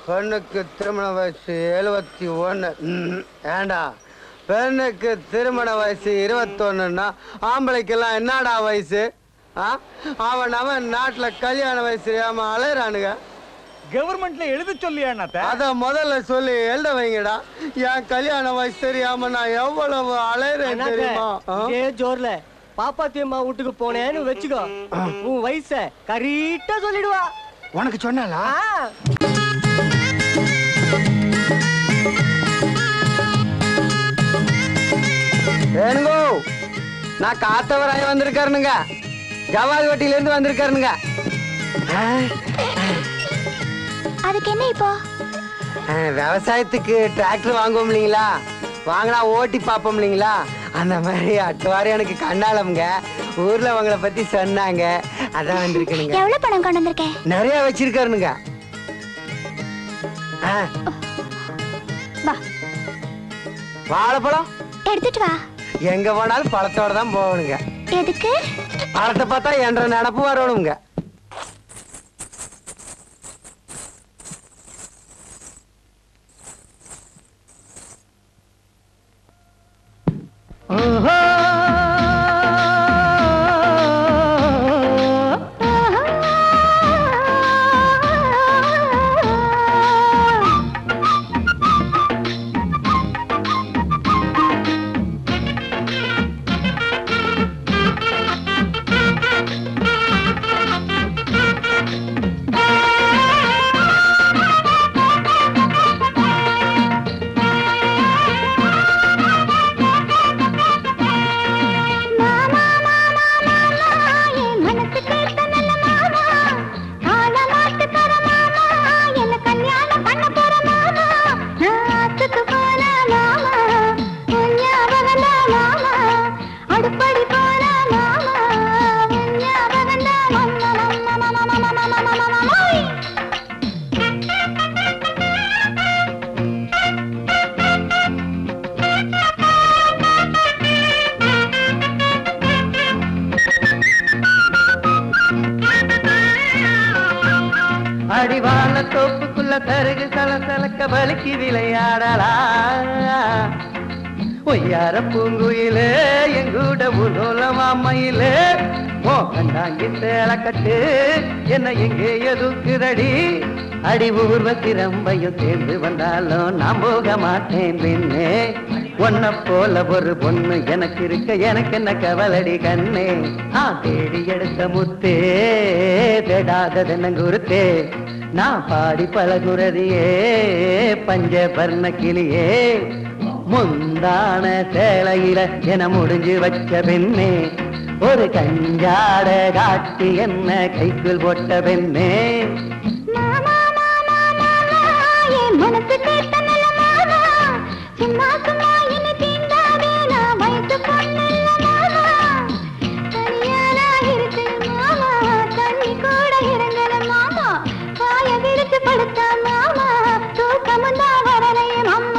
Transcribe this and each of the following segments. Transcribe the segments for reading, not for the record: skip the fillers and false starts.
பெண்ணுக்கு திருமண வயசு 71. ஏண்டா பெண்ணுக்கு திருமண வயசு 21ன்னா ஆம்பளைக்கெல்லாம் என்னடா வயசு? அவன் நாட்டுல கல்யாண வயசு ஏமா அலையறானுங்க. கவர்மெண்ட்ல எழுத சொல்லியா? அத முதல்ல சொல்லி எழுத வைங்கடா. என் கல்யாண வயசு தெரியாம நான் எவ்வளவு அலையறேன் தெரியுமா? ஏ ஜோர்ல பாப்பாத்தி அம்மா வீட்டுக்கு போனேன்னு வச்சுக்கோ, உன் வயச கரெக்டா சொல்லிடுவா. உனக்கு சொன்னாலா? ஏனுங்கோ, நான் காத்தவராய வந்திருக்காருனுங்க. ஜவால் வட்டியில இருந்து வந்திருக்காருனுங்க. அதுக்கு என்ன இப்போ? விவசாயத்துக்கு டிராக்டர் வாங்குவோம் இல்லீங்களா, வாங்கினா ஓட்டி பாப்போம் இல்லீங்களா, அந்த மாதிரி அட்டுவாரி எனக்கு கண்ணாலம்ங்க. ஊர்ல அவங்கள பத்தி சொன்னாங்க, அதான் வந்திருக்கணுங்க. எவ்வளவு பணம் கொண்டு வந்திருக்கேன்? நிறைய வச்சிருக்காருனுங்க. வாழைப்பழம் எடுத்துட்டு வா. எங்க போனாலும் பழத்தோட தான் போகணுங்க. எதுக்கு? பழத்தை பார்த்தா என்ற நினப்பு வரணுங்க. அடிவான தோப்புக்குள்ள தருகு சலசலக்க வலிக்கு விளையாடலா. ஒய்யார பூங்குயிலே எங்கூட உலோலமாமையிலே ஓ கண்டாங்கி சேலக்கட்டு என்ன எங்கே எதுக்குதடி. அடி ஊர்வசி ரம்பையும் சேர்ந்து வந்தாலும் நான் போக மாட்டேன் பின்னே. ஒன்ன போல ஒரு பொண்ணு எனக்கு இருக்க எனக்கு என்ன கவலடி கண்ணே. தேடி எடுத்த முத்தே தேடாதது நங்குருத்தே. நான் பாடி பழகுறதியே பஞ்சபர்ண கிளியே. முந்தான சேலையில என முடிஞ்சு வச்ச பெண்ணே. ஒரு கஞ்சாட காட்டி என்ன கைக்குள் போட்ட பெண்ணே. மனசு கேட்ட நல்ல மாமா, சும்மா சும்மா என்ன தீண்டாதே, நான் வயசு பொண்ணுல்ல மாமா. தனியானா இருக்கு மாமா, தண்ணி கூட இறங்கல மாமா. வாய விரிச்சு படுத்த மாமா, தூக்கமும் தான் வரலையே மாமா.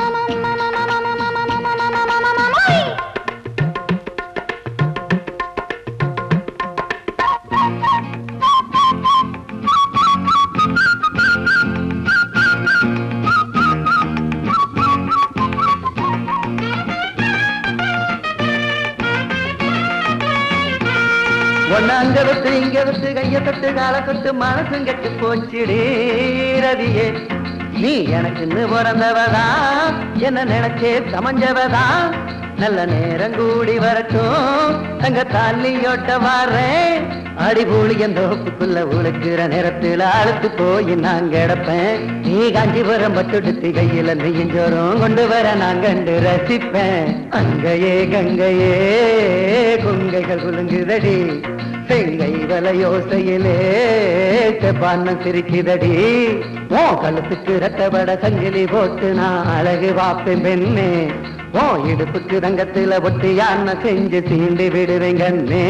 அங்க விட்டு இங்க விட்டு கைய தொட்டு கால தொட்டு மனசும் கெட்டு போச்சிடே ரதியே. நீ எனக்குன்னு பிறந்தவதா, என்ன நினைச்சே சமஞ்சவதா. நல்ல நேரம் கூடி வரட்டும் தங்க தாலியோட்ட வாரேன். அடிபூலி எந்த ஒப்புக்குள்ள உழைக்கிற நேரத்தில் அழுத்து போய் நான் கிடப்பேன். நீ காஞ்சிபுரம் பட்டுடுத்தி கையில நெய்யஞ்சோறும் கொண்டு வர நான் கண்டு ரசிப்பேன். அங்கையே கங்கையே கொங்கைகள் குலுங்குதடி, செங்கை வலையோசையிலே செப்பான்னம் சிரிக்குதடி. ஓ கழுத்துக்கு ரத்தபட சங்கிலி போட்டு நான் அழகு வாப்பேன் பெண்ணே. ஓ இடுப்புக்கு தங்கத்துல ஒட்டி யானை செஞ்சு சீண்டி விடுவேன் கண்ணே.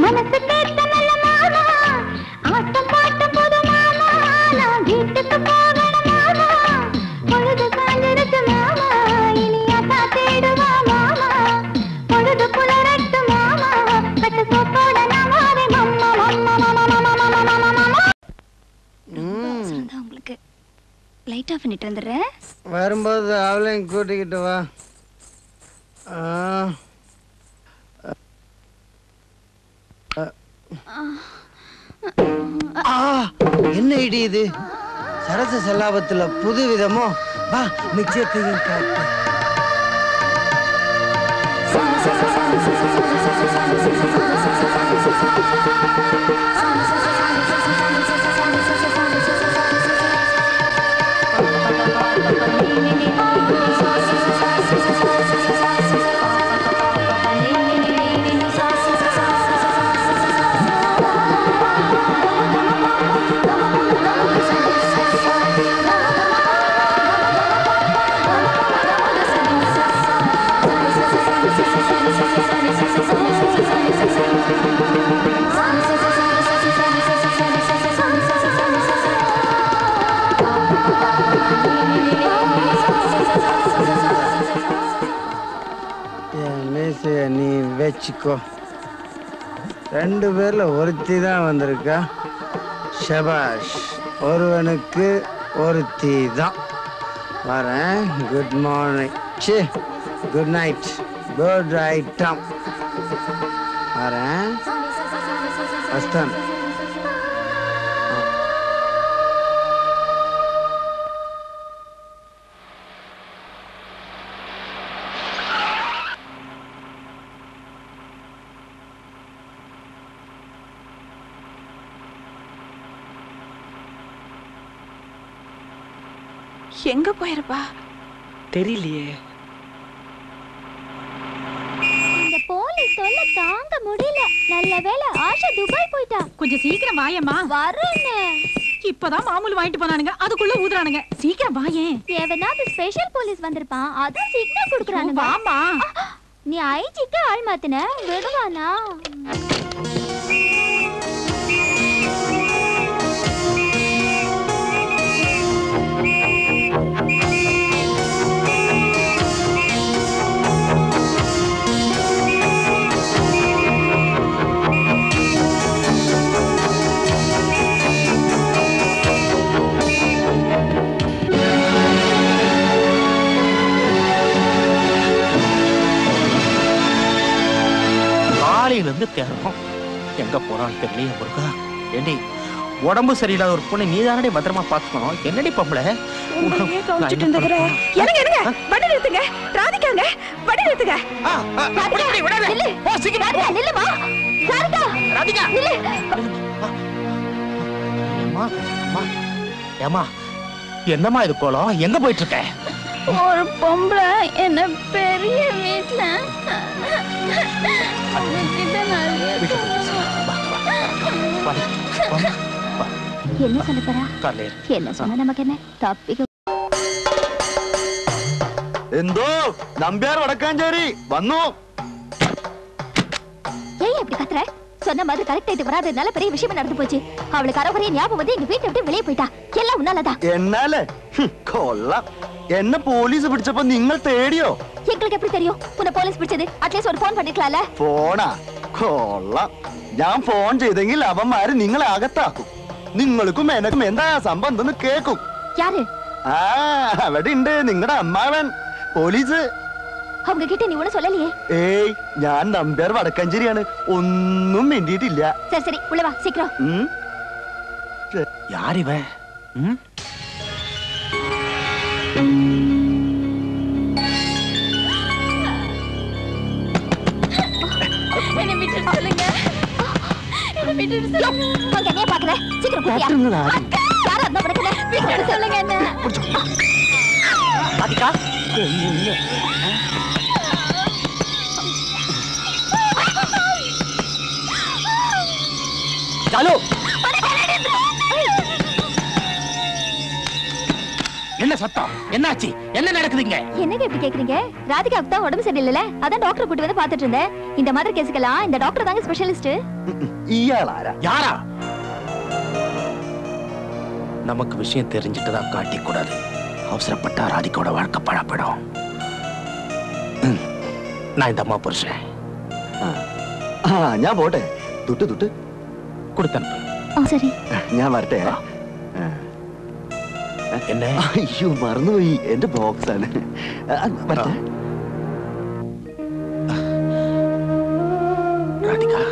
மனசு கேட்ட நல்ல மாமா, ஆட்டம் பாட்டம் போது மாமா, நான் வீட்டுக்கு போகணும் மாமா. பொழுது சாஞ்சிருச்சு மாமா, இனி அத்தா தேடுவா மாமா. பொழுது புலரட்டு மாமா, கட்டு சோப்போட நான் வாரேன் மாமா. லைட் ஆஃப் பண்ணிட்டு வந்துடுறேன். வரும்போது அவளையும் கூட்டிக்கிட்டு வா. என்ன இடி இது? சரச செல்லாபத்துல புது விதமோ? வா நிச்சயத்தையும் காட்டு. நீ வச்சுக்கோ. 2 பேர்ல ஒருத்தி தான் வந்திருக்கா. ஷபாஷ், ஒருவனுக்கு ஒருத்தி தான். வரேன். குட் மார்னிங், ச்சே குட் நைட், குட் ஐட்டம். வரேன். அஸ்தான். எங்க போயிருப்பா தெரியலையே. இந்த போலீஸ் தொல்லை தாங்க முடியல. நல்ல வேளை ஆஷா துபாய் போயிட்டா. கொஞ்சம் சீக்கிரம் வாயம்மா. வரேன்னு. இப்பதான் மாமூல் வாங்கிட்டு போனானுங்க, அதுக்குள்ள ஊதுறானுங்க. சீக்கிரம் வாயேன். எவனாவது ஸ்பெஷல் போலீஸ் வந்திருப்பான், அதான் சிக்னல் கொடுக்குறானுங்க. வாமா. நீ ஐஜிக்கு ஆள் மாத்தின விடுவானா? இருந்து தேடுறோம். எங்க போறான்னு தெரியலையே முருகா. ஏண்டி உடம்பு சரியில்லாத ஒரு பொண்ணை நீதானே பத்திரமா பாத்துக்கணும். என்னடி பொம்பளை வண்டி நிறுத்துங்க. ராதிகாங்க வண்டி நிறுத்துங்க. என்னம்மா இது கோலம்? எங்க போயிட்டு இருக்க? ஒரு பொம்பளை என்ன பெரிய வீட்டுல என்ன சொல்ல போறா? என்ன சொன்னா நமக்கு என்ன? தப்பிக்க എന്തോ നമ്പ്യാർ വടക്കാഞ്ചേരി വന്നു. ஏன் அப்படி கத்துற? சொன்ன மாதிரி கரெக்ட் ஆயிட்டு வராதனால பெரிய விஷயம் நடந்து போச்சு. அவளுக்கு அறகுறைய ஞாபகம் வந்து எங்க வீட்டை விட்டு வெளியே போயிட்டா. எல்லாம் உன்னாலதான். എന്നാലേ കൊള്ളാം. എന്നെ പോലീസ് പിടിച്ചപ്പോ നിങ്ങൾ തേടിയോ? எங்களுக்கு எப்படி தெரியும் உன்னை போலீஸ் பிடிச்சது? அட்லீஸ்ட் ஒரு போன் பண்ணிக்கலாம்ல. ഫോണാ? കൊള്ളാം. ഞാൻ ഫോൺ ചെയ്തെങ്കിൽ അവന്മാര് നിങ്ങളെ അകത്താക്കും. നിങ്ങൾക്കും എനക്കും എന്താ സംബന്ധം കേൾക്കും. யாரு? ആ അവിടെ ഉണ്ട് നിങ്ങളുടെ അമ്മാവൻ പോലീസ്. அவங்க கிட்ட நீ ஒண்ணு சொல்லலையே. ഏയ് ഞാൻ നമ്പ്യാർ വടക്കാഞ്ചേരിയാണ്. ഒന്നും വേണ്ടിയിട്ടില്ല. சரி சரி உள்ள வா சீக்கிரம். யார் இவன்? என்ன விட்டு சொல்லுங்க. என்ன விட்டு சொல்லுங்க. அங்க என்ன பாக்குற? சீக்கிரம் போடியா. யாரா அந்த படத்துல விட்டு சொல்லுங்க என்ன. ராதிகா சாலு என்ன சத்தம்? என்னாச்சு? என்ன நடக்குதுங்க? என்னங்க இப்படி கேக்குறீங்க? ராதிகாவுக்கு தான் உடம்பு சரியில்லைல, அதான் டாக்டர் கூட்டி வந்து பாத்துட்டு இருந்தேன். இந்த மாதிரி கேஸுக்கெல்லாம் இந்த டாக்டர் தாங்க ஸ்பெஷலிஸ்ட். யாரா? நமக்கு விஷயம் தெரிஞ்சிட்டுதான் காட்டி கூடாது. அவசரப்பட்டா ராதிகாவோட வாழ்க்கை பழப்படும். நான் இந்த அம்மா புருஷன். ഞാൻ പോട്ടെ. கொடுத்தனுப்பு. சரி ഞാൻ വരട്ടെ. என்ன? അയ്യോ മറന്നുപോയി, എന്റെ ബോക്സ് ആണ്. ராதிகா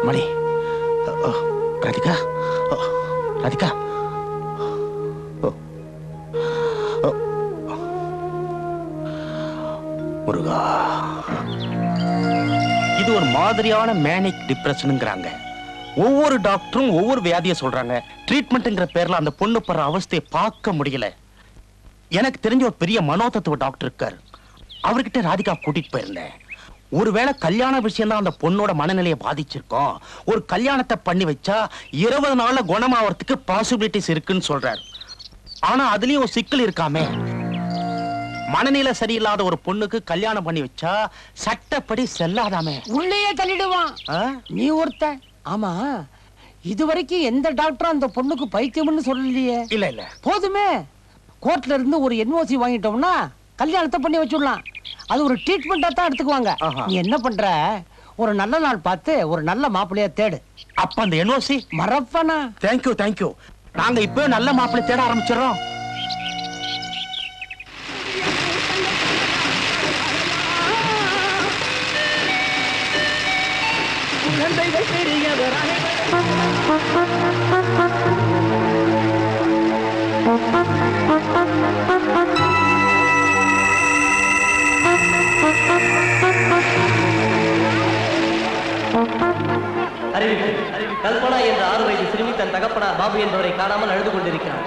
மணி, ராதிகா, ராதிகா, முருகா, இது ஒரு மாதிரியான மேனிக் டிப்ரெஷனுங்கிறாங்க. ஒவ்வொரு டாக்டரும் ஒவ்வொரு வியாதியை சொல்றாங்க. ட்ரீட்மெண்ட்ங்கிற பேர்ல அந்த பொண்ணு படுற அவஸ்தையை பார்க்க முடியல. எனக்கு தெரிஞ்ச ஒரு பெரிய மனோதத்துவ டாக்டர் இருக்காரு, அவர்கிட்ட ராதிகா கூட்டிட்டு போயிருந்தேன். ஒருவேளை கல்யாண விஷயம் தான் அந்த பொண்ணோட மனநிலையை பாதிச்சிருக்கோம். ஒரு கல்யாணத்தை பண்ணி வச்சா 20 நாள்ல குணமாவறதுக்கு பாசிபிலிட்டிஸ் இருக்குன்னு சொல்றாரு. ஆனா அதுலயும் ஒரு சிக்கல் இருக்காமே. மனநிலை சரியில்லாத ஒரு பொண்ணுக்கு கல்யாணம் பண்ணி வச்சா சட்டப்படி செல்லாதாமே. உள்ளேயே தள்ளிடுவான். நீ ஒருத்த. ஆமா, இதுவரைக்கும் எந்த டாக்டரும் அந்த பொண்ணுக்கு பைத்தியம்னு சொல்லலையே. இல்ல இல்ல, போதுமே. கோர்ட்ல இருந்து ஒரு NOC வாங்கிட்டோம்னா கல்யாணத்தை பண்ணி வச்சுடலாம். அது ஒரு ட்ரீட்மெண்டா தான் எடுத்துக்குவாங்க. நீ என்ன பண்ற, ஒரு நல்ல நாள் பார்த்து ஒரு நல்ல மாப்பிள்ளைய தேடு. அப்ப அந்த NOC மறப்பனா? Thank you thank you. நாங்க இப்ப நல்ல மாப்பிள்ளை தேட ஆரம்பிச்சிடறோம். கல்பனா என்ற 6 வயது சிறுமி தன் தகப்பனார் பாபு என்பவரை காணாமல் அழுது கொண்டிருக்கிறார்.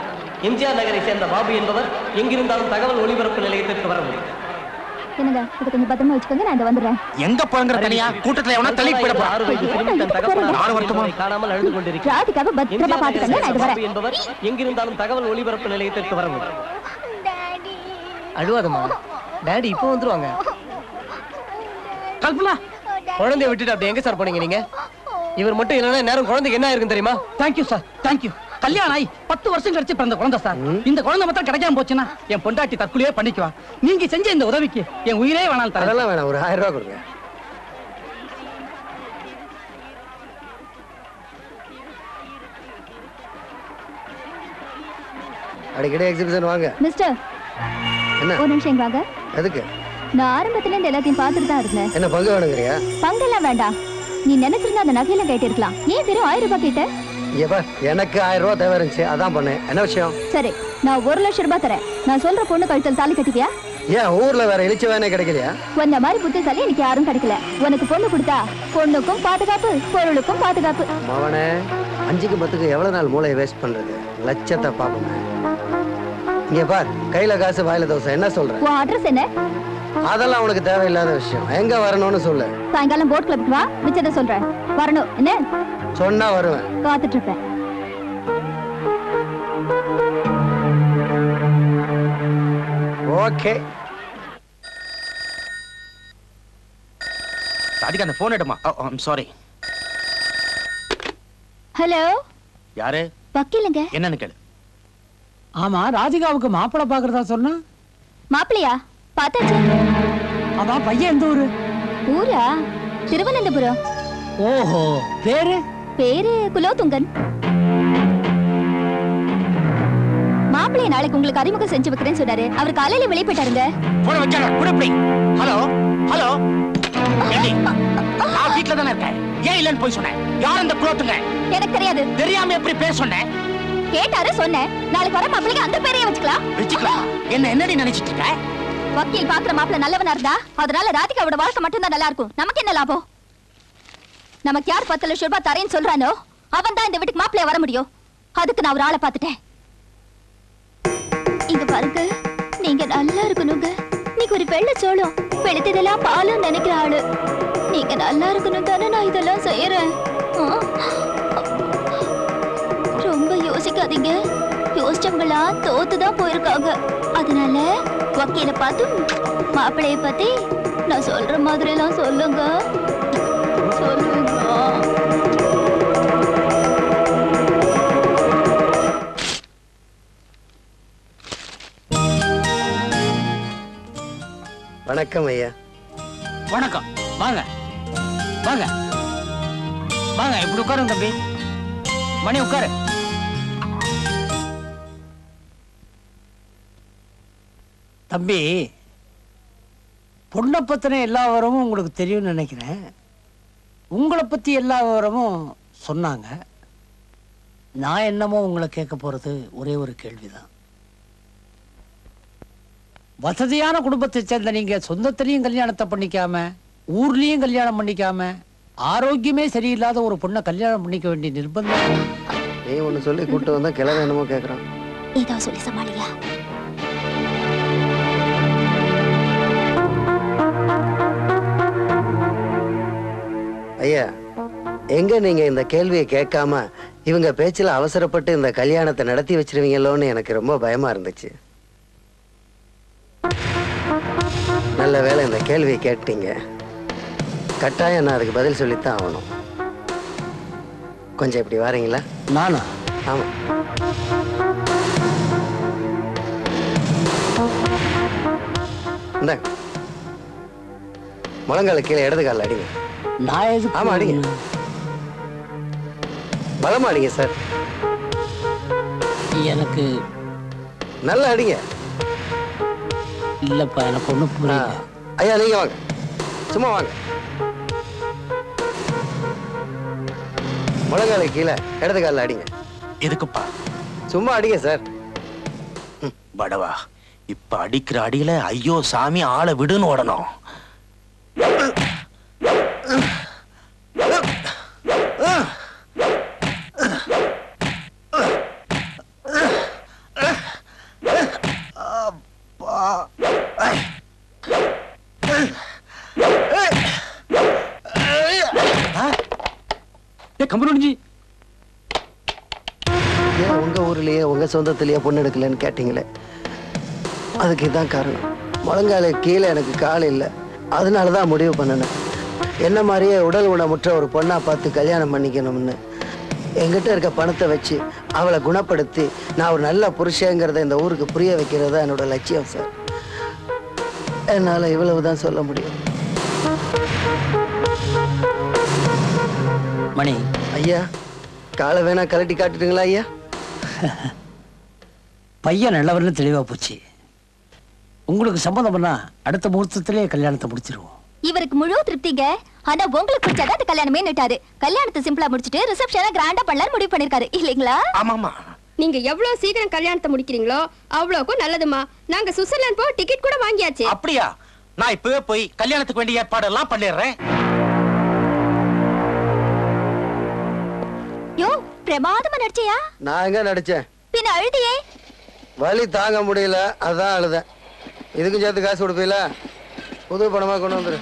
எம்ஜிஆர் நகரை சேர்ந்த பாபு என்பவர் எங்கிருந்தாலும் தகவல் ஒளிபரப்பு நிலையத்திற்கு வர முடியும். என்னங்க, இது கொஞ்சம் பத்திரமா வச்சுக்கோங்க, நான் இந்த வந்துடுறேன். எங்க போறங்கற தனியா கூட்டத்துல எவனா தள்ளிட்டு போற. 6 வயது சிறுமி தன் தகப்பனார் பாபு காணாமல் அழுது கொண்டிருக்கிறார். ராதிகாவை பத்திரமா பாத்துக்கங்க, நான் இது வரேன். பாபு என்பவர் எங்கிருந்தாலும் தகவல் ஒளிபரப்பு நிலையத்திற்கு வர முடியும். அழுவாதம்மா, டாடி இப்போ வந்துருவாங்க. கல்பனா, குழந்தைய விட்டுட்டு அப்படி எங்க சார் போனீங்க நீங்க? இவர் மட்டும் இல்லைன்னா நேரம் குழந்தைக்கு என்ன இருக்குன்னு தெரியுமா? Thank you sir, thank you. கல்யாணம் ஆகி 10 வருஷம் கழிச்சு பிறந்த குழந்தை சார். இந்த குழந்தை மட்டும் கிடைக்காம போச்சுன்னா என் பொண்டாட்டி தற்கொலையே பண்ணிக்குவா. நீங்க செஞ்ச இந்த உதவிக்கு என் உயிரே வேணாம். அதெல்லாம் வேணாம், ஒரு 1000 ரூபாய் கொடுங்க. அடிக்கடி எக்ஸிபிஷன் வாங்க. மிஸ்டர், என்ன? ஒரு நிமிஷம் இங்க வாங்க. எதுக்கு? நான் ஆரம்பத்துல இருந்து எல்லாத்தையும் பார்த்துட்டு தான் இருந்தேன். என்ன பங்கு வேணுங்கிறியா? பங்கெல்லாம் வேண்டாம். நீ நினைச்சிருந்தா அந்த நகையெல்லாம் கேட்டிருக்கலாம். ஏன் வெறும் 1000 ரூபாய் கேட்ட? எனக்கு 1000 ரூபாய் தேவை இருந்துச்சு, அதான் பண்ணேன். என்ன விஷயம்? சரி, நான் 1 லட்சம் ரூபாய் தரேன். நான் சொல்ற பொண்ணு கழுத்தில் தாலி கட்டிக்கியா? ஏன் ஊர்ல வேற இழிச்சவானே கிடைக்கலையா? உன்ன மாதிரி புத்திசாலி எனக்கு யாரும் கிடைக்கல. உனக்கு பொண்ணு கொடுத்தா பொண்ணுக்கும் பாதுகாப்பு, பொருளுக்கும் பாதுகாப்பு. மவனே, 5க்கு 10க்கு எவ்வளவு நாள் மூளையை வேஸ்ட் பண்றது? லட்சத்தை பாப்போமே. இங்க பார், கையில காசு வாயில தோசை. என்ன சொல்ற? உன் அட்ரஸ் என்ன? அதெல்லாம் உனக்கு தேவையில்லாத விஷயம். எங்க வரணும்னு சொல்லு. சாயங்காலம் போட் கிளப்புக்கு வா, மிச்சத்தை சொல்றேன். வரணும் என்ன? சொன்னா வருவேன். காத்துட்டு இருப்பேன். ஓகே. ராதிகா, அந்த போன் எடுமா. I'm sorry. ஹலோ, யாரு? வக்கீலுங்க. என்னன்னு கேளு. ஆமா, ராதிகாவுக்கு மாப்பிள்ளை பாக்குறதா சொன்னா? மாப்பிள்ளையா? பார்த்தாச்சு. ஆமா, பையன் எந்த ஊரு? ஊரா? திருவனந்தபுரம். ஓஹோ, பேரு? பேரு குலோதுங்கன். மாப்பிள்ளைய நாளைக்கு உங்களுக்கு அறிமுகம் செஞ்சு வைக்கிறேன்னு சொன்னாரு. அவர் காலையில வெளியே போயிட்டாருங்க. போன வச்சால குடுப்பி. ஹலோ ஹலோ, ஏண்டி நான் வீட்ல தான இருக்கேன். ஏன் இல்லன்னு போய் சொன்னேன்? யார் அந்த குலோத்துங்க? எனக்கு தெரியாது. தெரியாம எப்படி பேர் சொன்னேன்? கேட்டாரு, சொன்னேன். நாளைக்கு வர மாப்பிள்ளைக்கு அந்த பேரையே வச்சுக்கலாம். வெச்சுக்கலாம். என்ன என்னடி நினைச்சிட்டு இருக்க? வக்கீல் பாக்குற மாப்பிள்ளை நல்லவனா இருந்தா அதனால ராதிகாவோட வாழ்க்கை மட்டும் தான் நல்லா இருக்கும். நமக்கு என்ன லாபம்? நமக்கு யார் 10 லட்சம் ரூபாய் தரேன்னு சொல்றானோ அவன் தான் இந்த வீட்டுக்கு மாப்பிள்ளைய வர முடியும். அதுக்கு நான் ஒரு ஆளை பார்த்துட்டேன். இங்க பாருங்க, நீங்க நல்லா இருக்கணுங்க. நீங்க ஒரு வெள்ளை சோளம், வெளுத்ததெல்லாம் பாலும் நினைக்கிற ஆளு. நீங்க நல்லா இருக்கணும் தானே நான் இதெல்லாம் செய்யறேன். ரொம்ப யோசிக்காதீங்க. யோசிச்சவங்களா தோத்துதான் போயிருக்காங்க. அதனால வக்கீல பார்த்து மாப்பிள்ளைய பத்தி நான் சொல்ற மாதிரி எல்லாம் சொல்லுங்க. சொல்லுங்க. வணக்கம் ஐயா. வணக்கம். வாங்க வாங்க வாங்க, இப்படி உட்காருங்க தம்பி. மணி உட்காரு. தம்பி, பொண்ணை பத்தின எல்லா விவரமும் உங்களுக்கு தெரியும்னு நினைக்கிறேன். உங்களை பத்தி எல்லா விவரமும் சொன்னாங்க. நான் என்னமோ உங்களை கேட்க போறது ஒரே ஒரு கேள்விதான். வசதியான குடும்பத்தை சேர்ந்த நீங்க சொந்தத்திலையும் கல்யாணத்தை பண்ணிக்காம, ஊர்லயும் கல்யாணம் பண்ணிக்காம, ஆரோக்கியமே சரியில்லாத ஒரு பொண்ணை கல்யாணம் பண்ணிக்க வேண்டிய நிர்பந்தம். நீ ஒண்ணு சொல்லி கூட்டு வந்தா கிளம்ப என்னமோ கேக்குறான். ஏதோ சொல்லி சமாளியா. ஐயா, எங்க நீங்க இந்த கேள்வியை கேட்காம இவங்க பேச்சுல அவசரப்பட்டு இந்த கல்யாணத்தை நடத்தி வச்சிருவீங்களோன்னு எனக்கு ரொம்ப பயமா இருந்துச்சு. நல்ல வேளை இந்த கேள்வியை கேட்டீங்க. கட்டாயம் நான் அதுக்கு பதில் சொல்லித்தான் ஆகணும். கொஞ்சம் இப்படி வாரீங்களா? நானா? ஆமா. இந்தாங்க, முழங்கால கீழே இடது காலில் அடிங்க. நான் எதுக்கு? ஆமா, அடிங்க. பலமா அடிங்க சார். எனக்கு நல்லா அடிங்க. இல்லப்பா, எனக்கு ஒண்ணு புரியல. ஐயா, நீங்க வாங்க, சும்மா வாங்க. முழங்கால கீழே இடது காலில் அடிங்க. எதுக்குப்பா? சும்மா அடிங்க சார். படவா, இப்ப அடிக்கிற அடியில ஐயோ சாமி ஆளை விடுன்னு ஓடணும். கம்பெனி ஏன் உங்க ஊர்லயே உங்க சொந்தத்திலேயே பொண்ணு எடுக்கலன்னு கேட்டீங்களே, அதுக்கு இதான் காரணம். முழங்கால கீழே எனக்கு கால் இல்லை, அதனாலதான் முடிவு பண்ணினேன். என்ன மாதிரியே உடல் ஊனமுற்ற ஒரு பொண்ணா பார்த்து கல்யாணம் பண்ணிக்கணும்னு. என்கிட்ட இருக்க பணத்தை வச்சு அவளை குணப்படுத்தி நான் ஒரு நல்ல புருஷங்கிறத இந்த ஊருக்கு புரிய வைக்கிறதா என்னோட லட்சியம் சார். என்னால இவ்வளவுதான் சொல்ல முடியும். மணி ஐயா, காலை வேணா கலட்டி காட்டுட்டுங்களா ஐயா? பையன் நல்லவர்னு தெளிவா போச்சு. உங்களுக்கு சம்மதம் பண்ணா அடுத்த முகூர்த்தத்திலே கல்யாணத்தை முடிச்சிருவோம். இவருக்கு முழு திருப்திங்க. ஆனா உங்களுக்கு பிடிச்சாதான் அந்த கல்யாணமே நிட்டாரு. கல்யாணத்தை சிம்பிளா முடிச்சிட்டு ரிசப்ஷனை கிராண்டா பண்ணலாம்னு முடிவு பண்ணிருக்காரு இல்லீங்களா? ஆமாமா. நீங்க எவ்வளவு சீக்கிரம் கல்யாணத்தை முடிக்கிறீங்களோ அவ்வளவுக்கும் நல்லதுமா. நாங்க சுவிட்சர்லாந்து போய் டிக்கெட் கூட வாங்கியாச்சு. அப்படியா? நான் இப்பவே போய் கல்யாணத்துக்கு வேண்டிய ஏற்பாடெல்லாம் பண்ணிடுறேன். யோ, பிரமாதமா நடிச்சியா? நான் எங்க நடிச்சேன்? பின்ன அழுதியே? வலி தாங்க முடியல, அதான் அழுதேன். இதுக்கும் சேர்த்து காசு கொடுப்பீல? புது பணமா கொண்டு வந்துரு.